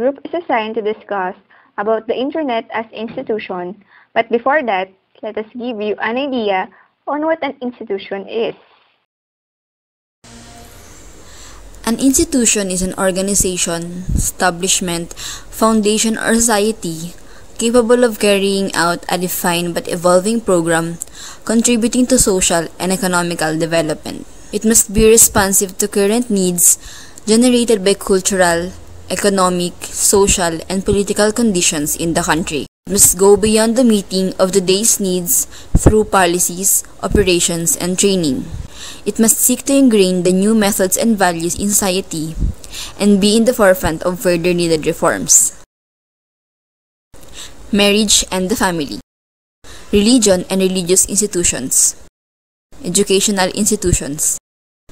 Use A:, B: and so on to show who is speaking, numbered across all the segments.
A: group is assigned to discuss about the Internet as institution. But before that, let us give you an idea on what an institution is.
B: An institution is an organization, establishment, foundation, or society capable of carrying out a defined but evolving program contributing to social and economical development. It must be responsive to current needs generated by cultural, economic, social, and political conditions in the country. It must go beyond the meeting of today's needs through policies, operations, and training. It must seek to ingrain the new methods and values in society and be in the forefront of further needed reforms. Marriage and the family. Religion and religious institutions. Educational institutions.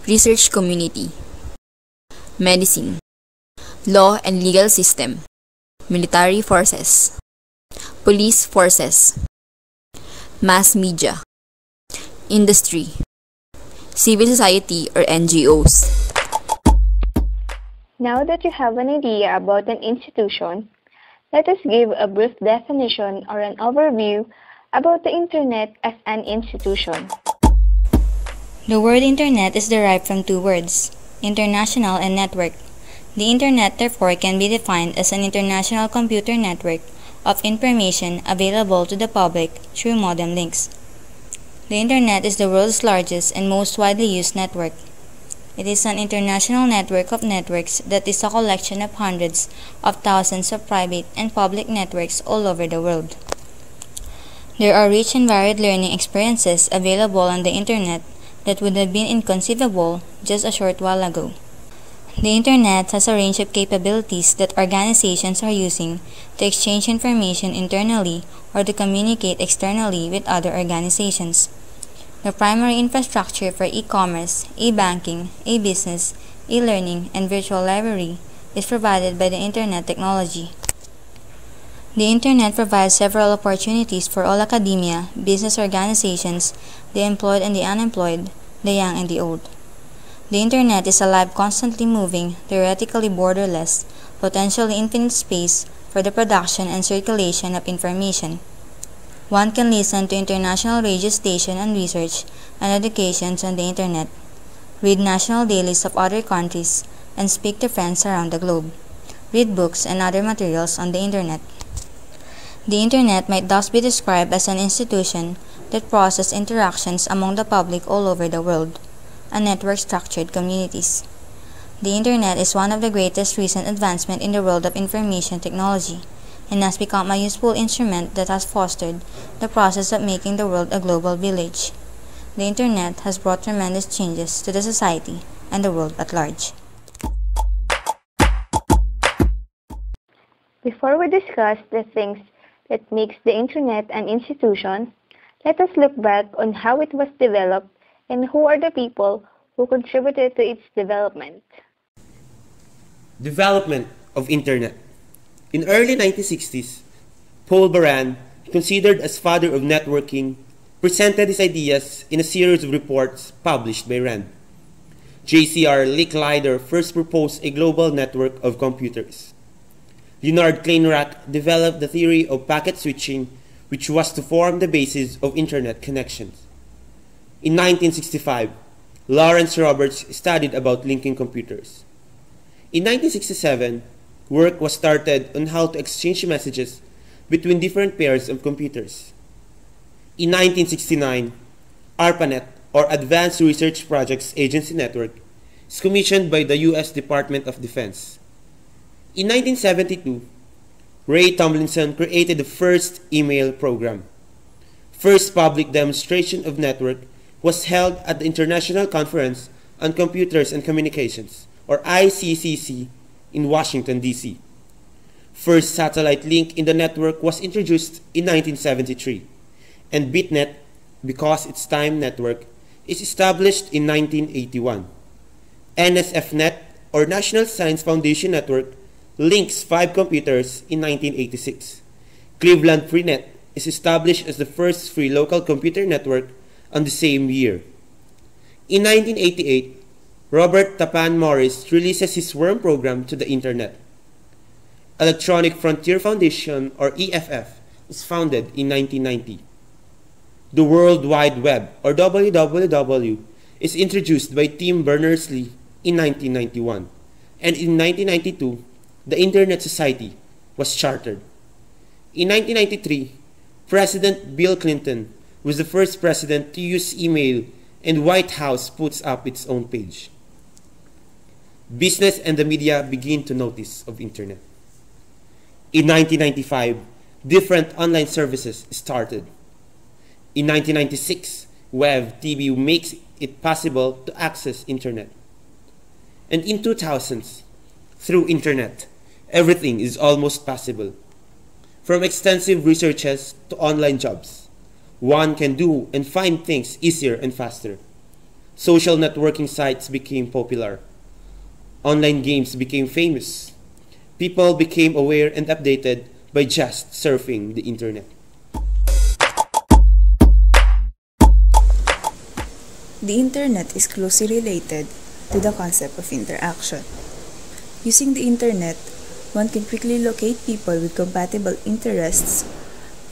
B: Research community. Medicine. Law and legal system. Military forces. Police forces. Mass media. Industry. Civil society or NGOs.
A: Now that you have an idea about an institution, let us give a brief definition or an overview about the Internet as an institution.
C: The word Internet is derived from two words, international and network. The Internet, therefore, can be defined as an international computer network of information available to the public through modem links. The Internet is the world's largest and most widely used network. It is an international network of networks that is a collection of hundreds of thousands of private and public networks all over the world. There are rich and varied learning experiences available on the Internet that would have been inconceivable just a short while ago. The Internet has a range of capabilities that organizations are using to exchange information internally or to communicate externally with other organizations. The primary infrastructure for e-commerce, e-banking, e-business, e-learning, and virtual library is provided by the Internet technology. The Internet provides several opportunities for all academia, business organizations, the employed and the unemployed, the young and the old. The Internet is a live, constantly moving, theoretically borderless, potentially infinite space for the production and circulation of information. One can listen to international radio station and research and educations on the Internet, read national dailies of other countries, and speak to friends around the globe, read books and other materials on the Internet. The Internet might thus be described as an institution that processes interactions among the public all over the world, and network-structured communities. The Internet is one of the greatest recent advancements in the world of information technology, and has become a useful instrument that has fostered the process of making the world a global village. The Internet has brought tremendous changes to the society and the world at large.
A: Before we discuss the things that makes the Internet an institution, let us look back on how it was developed and who are the people who contributed to its development.
D: Development of Internet. In early 1960s, Paul Baran, considered as father of networking, presented his ideas in a series of reports published by RAND. J.C.R. Licklider first proposed a global network of computers. Leonard Kleinrock developed the theory of packet switching, which was to form the basis of Internet connections. In 1965, Lawrence Roberts studied about linking computers. In 1967, work was started on how to exchange messages between different pairs of computers. In 1969, ARPANET, or Advanced Research Projects Agency Network, is commissioned by the U.S. Department of Defense. In 1972, Ray Tomlinson created the first email program. First public demonstration of network was held at the International Conference on Computers and Communications, or ICCC, in Washington, D.C. First satellite link in the network was introduced in 1973, and BitNet, because its time network, is established in 1981. NSFNet, or National Science Foundation Network, links 5 computers in 1986. Cleveland FreeNet is established as the first free local computer network on the same year. In 1988, Robert Tapan Morris releases his worm program to the Internet. Electronic Frontier Foundation, or EFF, is founded in 1990. The World Wide Web, or WWW, is introduced by Tim Berners-Lee in 1991, and in 1992, the Internet Society was chartered. In 1993, President Bill Clinton was the first president to use email, and White House puts up its own page. Business and the media begin to notice of Internet. In 1995, different online services started. In 1996, Web TV makes it possible to access Internet. And in 2000s, through Internet, everything is almost possible. From extensive researches to online jobs, one can do and find things easier and faster. Social networking sites became popular. Online games became famous. People became aware and updated by just surfing the Internet.
E: The Internet is closely related to the concept of interaction. Using the Internet, one can quickly locate people with compatible interests,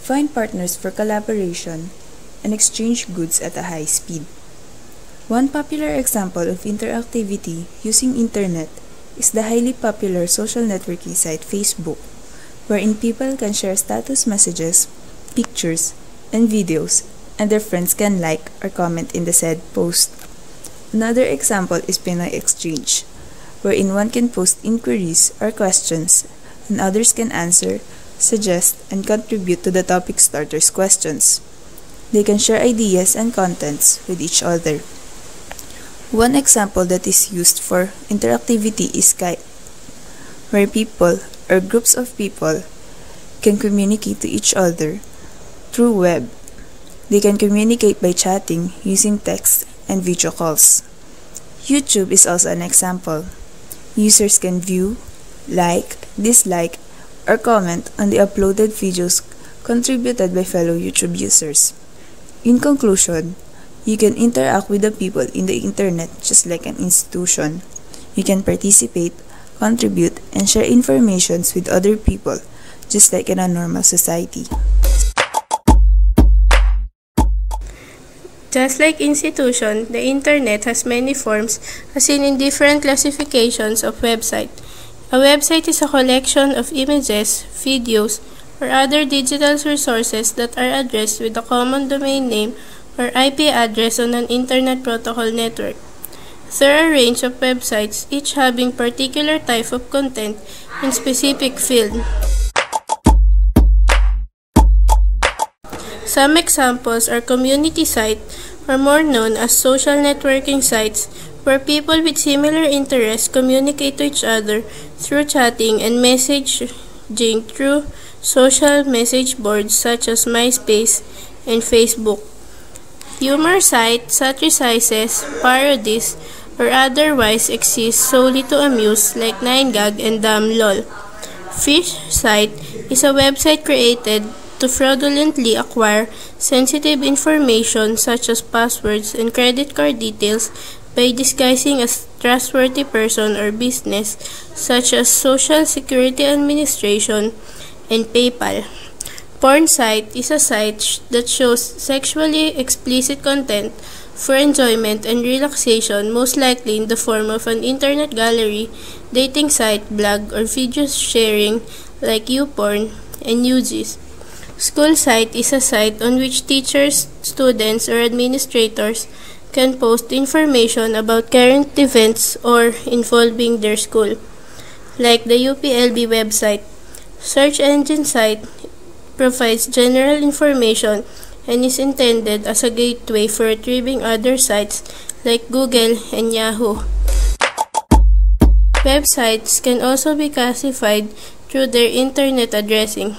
E: find partners for collaboration, and exchange goods at a high speed. One popular example of interactivity using Internet is the highly popular social networking site Facebook, wherein people can share status messages, pictures, and videos, and their friends can like or comment in the said post. Another example is Pinoy Exchange, wherein one can post inquiries or questions, and others can answer, suggest, and contribute to the topic starters' questions. They can share ideas and contents with each other. One example that is used for interactivity is Skype, where people or groups of people can communicate to each other through web. They can communicate by chatting using text and video calls. YouTube is also an example. Users can view, like, dislike, or comment on the uploaded videos contributed by fellow YouTube users. In conclusion, you can interact with the people in the Internet just like an institution. You can participate, contribute, and share information with other people just like in a normal society.
F: Just like institution, the Internet has many forms as seen in different classifications of website. A website is a collection of images, videos, or other digital resources that are addressed with a common domain name or IP address on an Internet protocol network. There are a range of websites, each having particular type of content in specific field. Some examples are community sites, or more known as social networking sites, where people with similar interests communicate to each other through chatting and messaging through social message boards such as MySpace and Facebook. Humor sites satirises, parodies, or otherwise exist solely to amuse like 9gag and DamLol. Fish site is a website created to fraudulently acquire sensitive information such as passwords and credit card details by disguising as trustworthy person or business such as Social Security Administration and PayPal. Porn site is a site that shows sexually explicit content for enjoyment and relaxation, most likely in the form of an internet gallery, dating site, blog, or video sharing like YouPorn and UGIS. School site is a site on which teachers, students, or administrators can post information about current events or involving their school, like the UPLB website. Search engine site provides general information and is intended as a gateway for retrieving other sites like Google and Yahoo. Websites can also be classified through their internet addressing.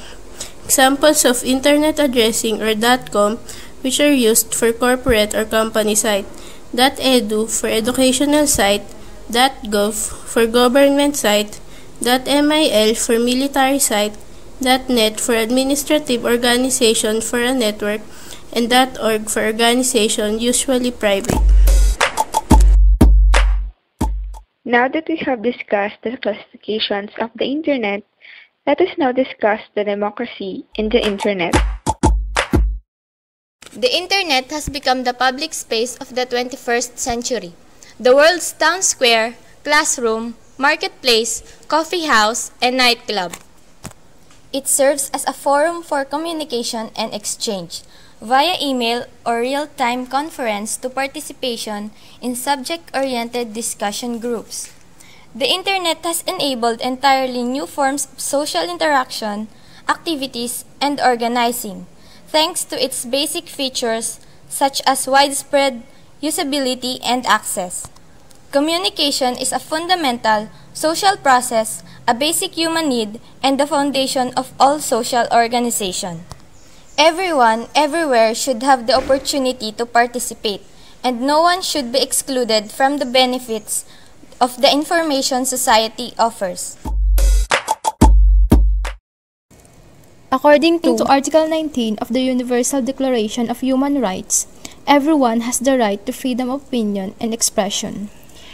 F: Examples of internet addressing are .com, which are used for corporate or company site, .edu for educational site, .gov for government site, .mil for military site, .net for administrative organization for a network, and .org for organization usually private.
A: Now that we have discussed the classifications of the Internet, Let us now discuss the democracy in the Internet.
G: The Internet has become the public space of the 21st century. The world's town square, classroom, marketplace, coffee house, and nightclub. It serves as a forum for communication and exchange, via email or real-time conference to participation in subject-oriented discussion groups. The Internet has enabled entirely new forms of social interaction, activities, and organizing, thanks to its basic features such as widespread usability and access. Communication is a fundamental social process, a basic human need, and the foundation of all social organization. Everyone, everywhere should have the opportunity to participate, and no one should be excluded from the benefits of the information society offers.
H: According to Article 19 of the Universal Declaration of Human Rights, everyone has the right to freedom of opinion and expression,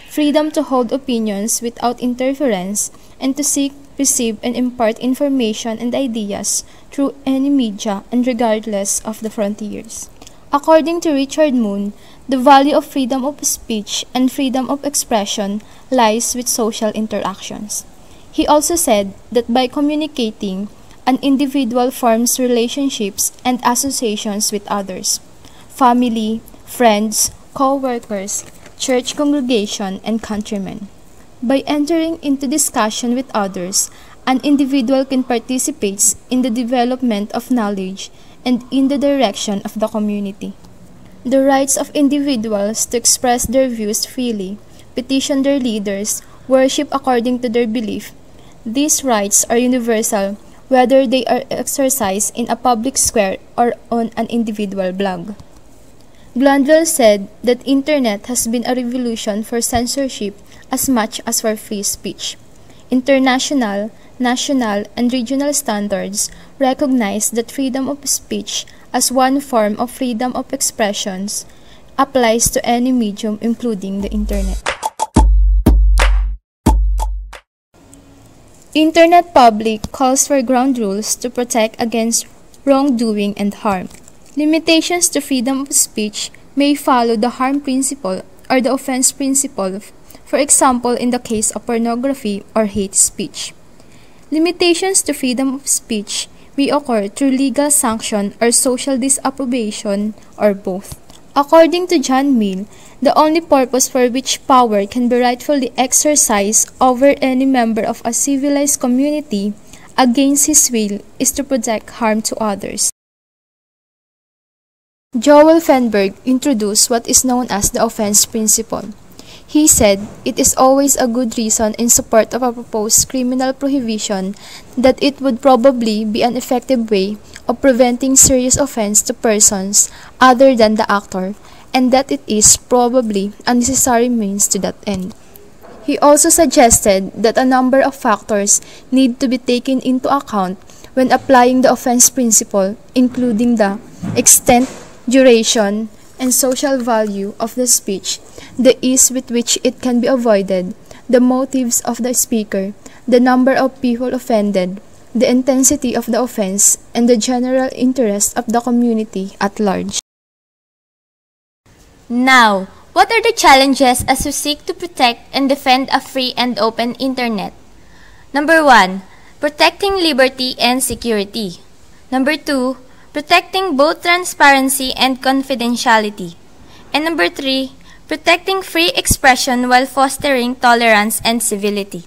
H: freedom to hold opinions without interference, and to seek, receive, and impart information and ideas through any media and regardless of the frontiers. According to Richard Moon, the value of freedom of speech and freedom of expression lies with social interactions. He also said that by communicating, an individual forms relationships and associations with others, family, friends, co-workers, church congregation, and countrymen. By entering into discussion with others, an individual can participate in the development of knowledge and in the direction of the community. The rights of individuals to express their views freely, petition their leaders, worship according to their belief. These rights are universal, whether they are exercised in a public square or on an individual blog. Glanville said that Internet has been a revolution for censorship as much as for free speech. International, national, and regional standards recognize that freedom of speech as one form of freedom of expressions applies to any medium, including the Internet. Internet Public calls for ground rules to protect against wrongdoing and harm. Limitations to freedom of speech may follow the harm principle or the offense principle, for example in the case of pornography or hate speech. Limitations to freedom of speech may occur through legal sanction or social disapprobation or both. According to John Mill, the only purpose for which power can be rightfully exercised over any member of a civilized community against his will is to protect harm to others. Joel Fenberg introduced what is known as the offense principle. He said it is always a good reason in support of a proposed criminal prohibition that it would probably be an effective way of preventing serious offense to persons other than the actor, and that it is probably a necessary means to that end. He also suggested that a number of factors need to be taken into account when applying the offense principle, including the extent, duration, and social value of the speech, the ease with which it can be avoided, the motives of the speaker, the number of people offended, the intensity of the offense, and the general interest of the community at large.
G: Now, what are the challenges as we seek to protect and defend a free and open Internet? Number 1, protecting liberty and security. Number 2, protecting both transparency and confidentiality. And number 3, protecting free expression while fostering tolerance and civility.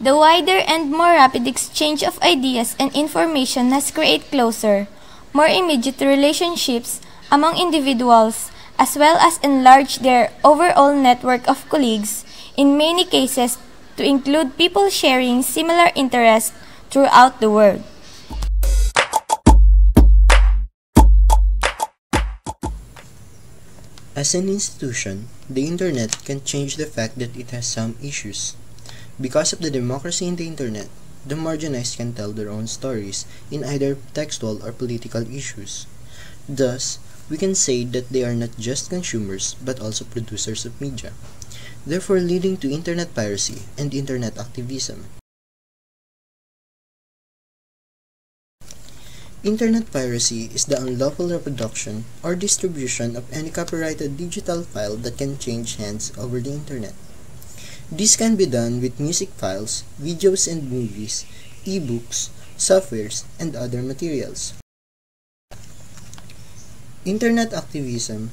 G: The wider and more rapid exchange of ideas and information has created closer, more immediate relationships among individuals, as well as enlarged their overall network of colleagues, in many cases to include people sharing similar interests throughout the world.
I: As an institution, the Internet can change the fact that it has some issues. Because of the democracy in the Internet, the marginalized can tell their own stories in either textual or political issues. Thus, we can say that they are not just consumers but also producers of media, therefore leading to Internet piracy and Internet activism. Internet piracy is the unlawful reproduction or distribution of any copyrighted digital file that can change hands over the Internet. This can be done with music files, videos and movies, e-books, softwares, and other materials. Internet activism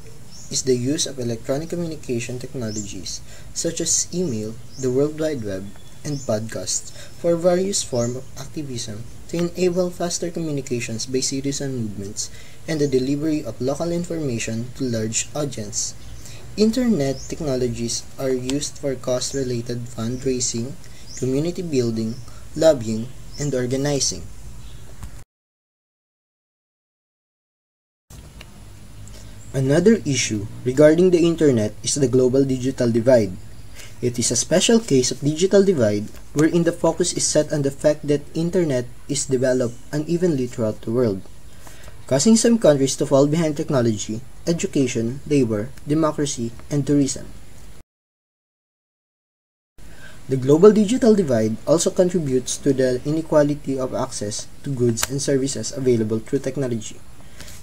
I: is the use of electronic communication technologies such as email, the World Wide Web, and podcasts for various forms of activism to enable faster communications by citizen movements and the delivery of local information to large audience. Internet technologies are used for cause-related fundraising, community building, lobbying, and organizing. Another issue regarding the Internet is the global digital divide. It is a special case of digital divide wherein the focus is set on the fact that Internet is developed unevenly throughout the world, causing some countries to fall behind technology, education, labor, democracy, and tourism. The global digital divide also contributes to the inequality of access to goods and services available through technology.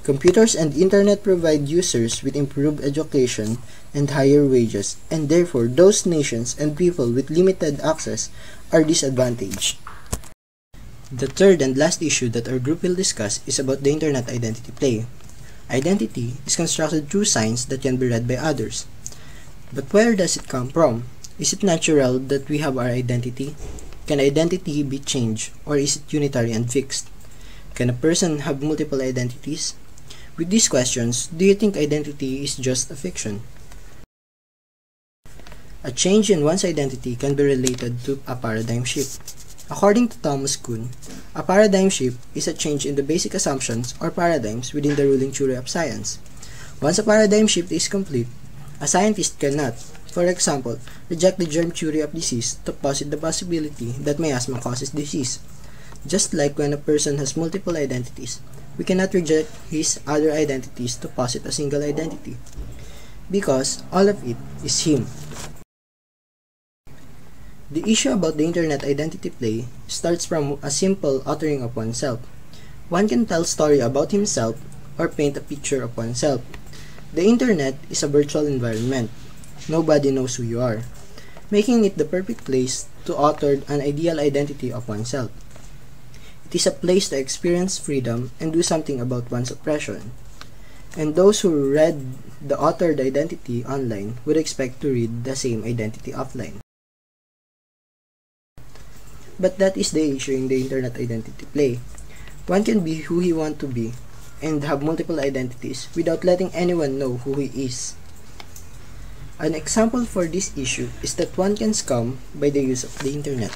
I: Computers and Internet provide users with improved education and higher wages, and therefore those nations and people with limited access are disadvantaged. The third and last issue that our group will discuss is about the Internet identity play. Identity is constructed through signs that can be read by others. But where does it come from? Is it natural that we have our identity? Can identity be changed, or is it unitary and fixed? Can a person have multiple identities? With these questions, do you think identity is just a fiction? A change in one's identity can be related to a paradigm shift. According to Thomas Kuhn, a paradigm shift is a change in the basic assumptions or paradigms within the ruling theory of science. Once a paradigm shift is complete, a scientist cannot, for example, reject the germ theory of disease to posit the possibility that miasma causes disease. Just like when a person has multiple identities, we cannot reject his other identities to posit a single identity, because all of it is him. The issue about the Internet identity play starts from a simple authoring of oneself. One can tell a story about himself or paint a picture of oneself. The Internet is a virtual environment. Nobody knows who you are, making it the perfect place to author an ideal identity of oneself. It is a place to experience freedom and do something about one's oppression. And those who read the authored identity online would expect to read the same identity offline. But that is the issue in the Internet identity play. One can be who he wants to be and have multiple identities without letting anyone know who he is. An example for this issue is that one can scam by the use of the Internet.